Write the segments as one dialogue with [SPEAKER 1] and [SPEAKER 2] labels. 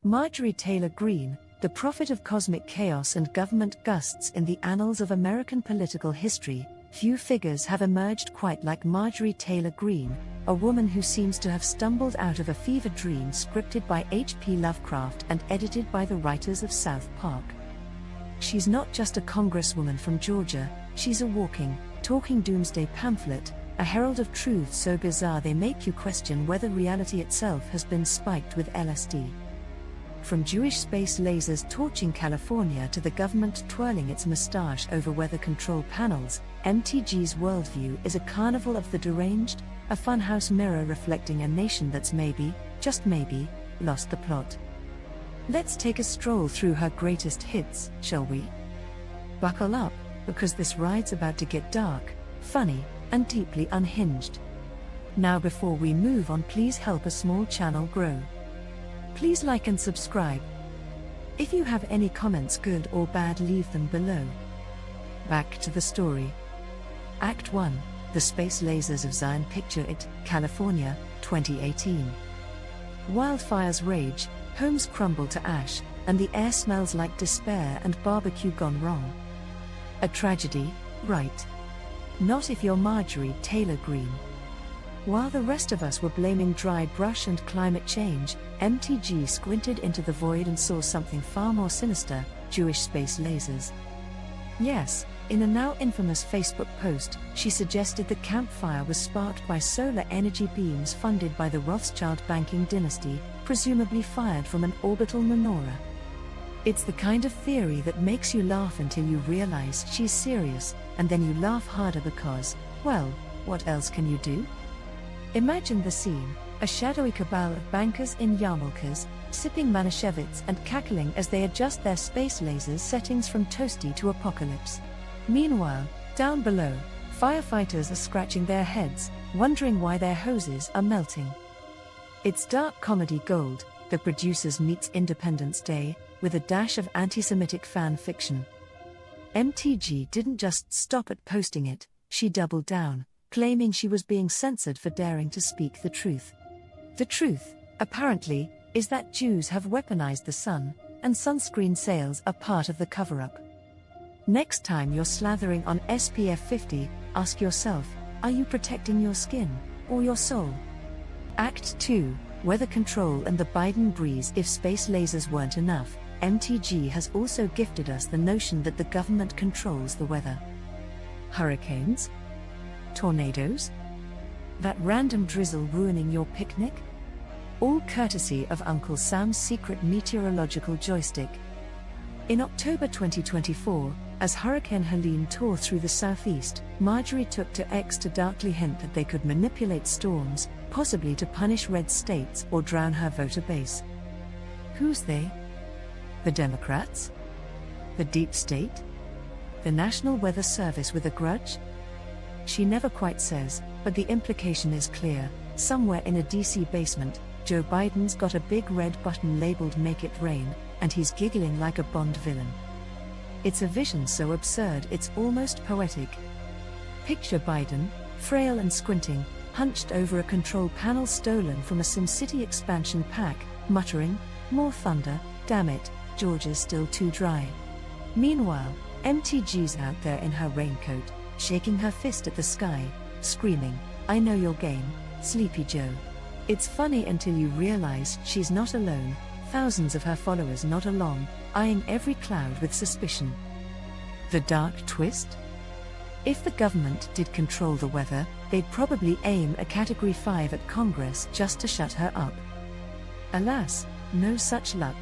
[SPEAKER 1] Marjorie Taylor Greene, the prophet of cosmic chaos and government gusts in the annals of American political history, few figures have emerged quite like Marjorie Taylor Greene, a woman who seems to have stumbled out of a fever dream scripted by H.P. Lovecraft and edited by the writers of South Park. She's not just a congresswoman from Georgia, she's a walking, talking doomsday pamphlet, a herald of truths so bizarre they make you question whether reality itself has been spiked with LSD. From Jewish space lasers torching California to the government twirling its mustache over weather control panels, MTG's worldview is a carnival of the deranged, a funhouse mirror reflecting a nation that's maybe, just maybe, lost the plot. Let's take a stroll through her greatest hits, shall we? Buckle up, because this ride's about to get dark, funny, and deeply unhinged. Now before we move on, please help a small channel grow. Please like and subscribe. If you have any comments, good or bad, leave them below. Back to the story. Act 1, The Space Lasers of Zion. Picture it, California, 2018. Wildfires rage, homes crumble to ash, and the air smells like despair and barbecue gone wrong. A tragedy, right? Not if you're Marjorie Taylor Greene. While the rest of us were blaming dry brush and climate change, MTG squinted into the void and saw something far more sinister: Jewish space lasers. Yes, in a now infamous Facebook post, she suggested the campfire was sparked by solar energy beams funded by the Rothschild banking dynasty, presumably fired from an orbital menorah. It's the kind of theory that makes you laugh until you realize she's serious, and then you laugh harder because, well, what else can you do? Imagine the scene: a shadowy cabal of bankers in yarmulkes, sipping Manischewitz and cackling as they adjust their space lasers settings from toasty to apocalypse. Meanwhile, down below, firefighters are scratching their heads, wondering why their hoses are melting. It's dark comedy gold, The Producers meets Independence Day, with a dash of anti-Semitic fan fiction. MTG didn't just stop at posting it, she doubled down, claiming she was being censored for daring to speak the truth. The truth, apparently, is that Jews have weaponized the sun, and sunscreen sales are part of the cover-up. Next time you're slathering on SPF 50, ask yourself, are you protecting your skin, or your soul? Act 2, Weather Control and the Biden Breeze. If space lasers weren't enough, MTG has also gifted us the notion that the government controls the weather. Hurricanes? Tornadoes? That random drizzle ruining your picnic? All courtesy of Uncle Sam's secret meteorological joystick. In October 2024, as Hurricane Helene tore through the southeast, Marjorie took to X to darkly hint that they could manipulate storms, possibly to punish red states or drown her voter base. Who's they? The Democrats? The deep state? The National Weather Service with a grudge? She never quite says, but the implication is clear. Somewhere in a DC basement, Joe Biden's got a big red button labeled "Make It Rain," and he's giggling like a Bond villain. It's a vision so absurd it's almost poetic. Picture Biden, frail and squinting, hunched over a control panel stolen from a SimCity expansion pack, muttering, "More thunder, damn it, Georgia's still too dry." Meanwhile, MTG's out there in her raincoat, shaking her fist at the sky, screaming, "I know your game, Sleepy Joe." It's funny until you realize she's not alone, thousands of her followers nod along, eyeing every cloud with suspicion. The dark twist? If the government did control the weather, they'd probably aim a Category 5 at Congress just to shut her up. Alas, no such luck.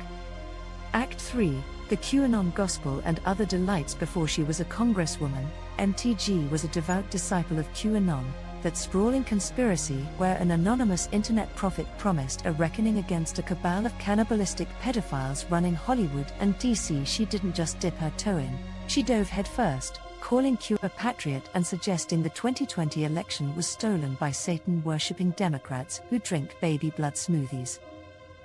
[SPEAKER 1] Act 3, The QAnon Gospel and Other Delights. Before she was a congresswoman, MTG was a devout disciple of QAnon, that sprawling conspiracy where an anonymous internet prophet promised a reckoning against a cabal of cannibalistic pedophiles running Hollywood and DC. She didn't just dip her toe in, she dove headfirst, calling Q a patriot and suggesting the 2020 election was stolen by Satan-worshipping Democrats who drink baby blood smoothies.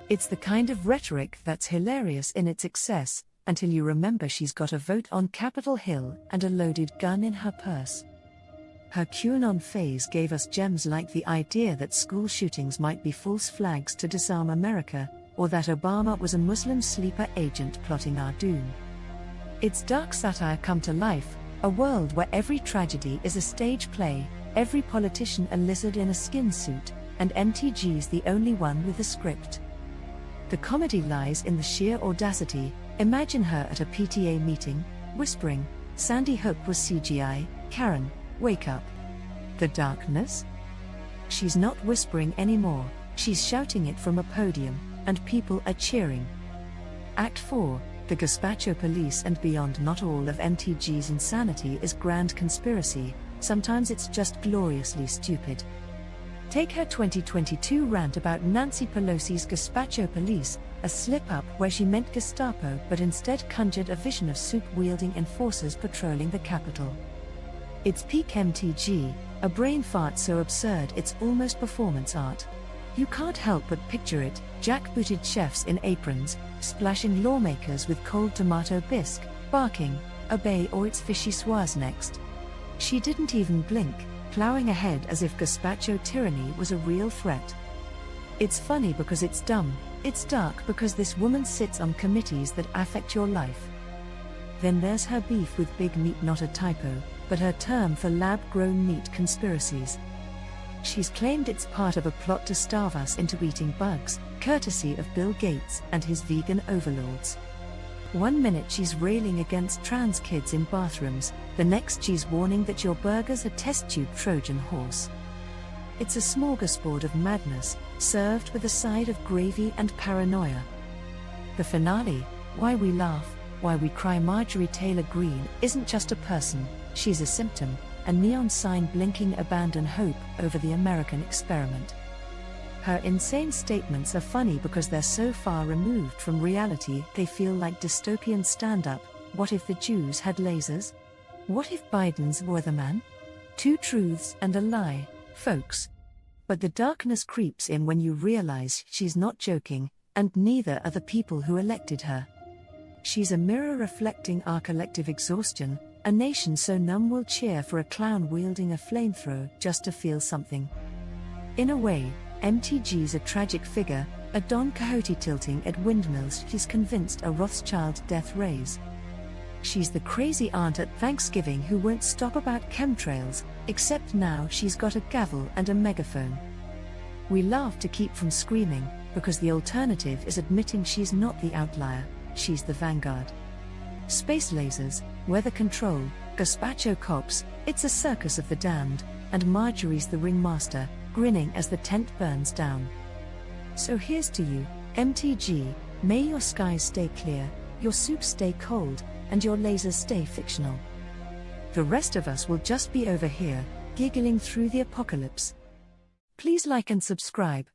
[SPEAKER 1] It's the kind of rhetoric that's hilarious in its excess, until you remember she's got a vote on Capitol Hill and a loaded gun in her purse. Her QAnon phase gave us gems like the idea that school shootings might be false flags to disarm America, or that Obama was a Muslim sleeper agent plotting our doom. Its dark satire come to life, a world where every tragedy is a stage play, every politician a lizard in a skin suit, and MTG's the only one with a script. The comedy lies in the sheer audacity. Imagine her at a PTA meeting, whispering, "Sandy Hook was CGI, Karen, wake up." The darkness? She's not whispering anymore, she's shouting it from a podium, and people are cheering. Act 4, the Gazpacho Police and Beyond. Not all of MTG's insanity is grand conspiracy, sometimes it's just gloriously stupid. Take her 2022 rant about Nancy Pelosi's Gazpacho Police, a slip-up where she meant Gestapo but instead conjured a vision of soup-wielding enforcers patrolling the Capitol. It's peak MTG, a brain fart so absurd it's almost performance art. You can't help but picture it, jackbooted chefs in aprons, splashing lawmakers with cold tomato bisque, barking, "Obey or it's fishy soirs next." She didn't even blink, plowing ahead as if Gazpacho tyranny was a real threat. It's funny because it's dumb, it's dark because this woman sits on committees that affect your life. Then there's her beef with big meat, not a typo, but her term for lab-grown meat conspiracies. She's claimed it's part of a plot to starve us into eating bugs, courtesy of Bill Gates and his vegan overlords. One minute she's railing against trans kids in bathrooms, the next she's warning that your burger's a test tube Trojan horse. It's a smorgasbord of madness, served with a side of gravy and paranoia. The finale, why we laugh, why we cry. Marjorie Taylor Greene isn't just a person, she's a symptom, a neon sign blinking abandon hope over the American experiment. Her insane statements are funny because they're so far removed from reality they feel like dystopian stand-up. What if the Jews had lasers? What if Biden's weatherman? Two truths and a lie, folks. But the darkness creeps in when you realize she's not joking, and neither are the people who elected her. She's a mirror reflecting our collective exhaustion, a nation so numb we'll cheer for a clown wielding a flamethrower just to feel something. In a way, MTG's a tragic figure, a Don Quixote tilting at windmills she's convinced a Rothschild death rays. She's the crazy aunt at Thanksgiving who won't stop about chemtrails, except now she's got a gavel and a megaphone. We laugh to keep from screaming, because the alternative is admitting she's not the outlier, she's the vanguard. Space lasers, weather control, Gazpacho cops, it's a circus of the damned, and Marjorie's the ringmaster, grinning as the tent burns down. So here's to you, MTG, may your skies stay clear, your soup stay cold, and your lasers stay fictional. The rest of us will just be over here, giggling through the apocalypse. Please like and subscribe.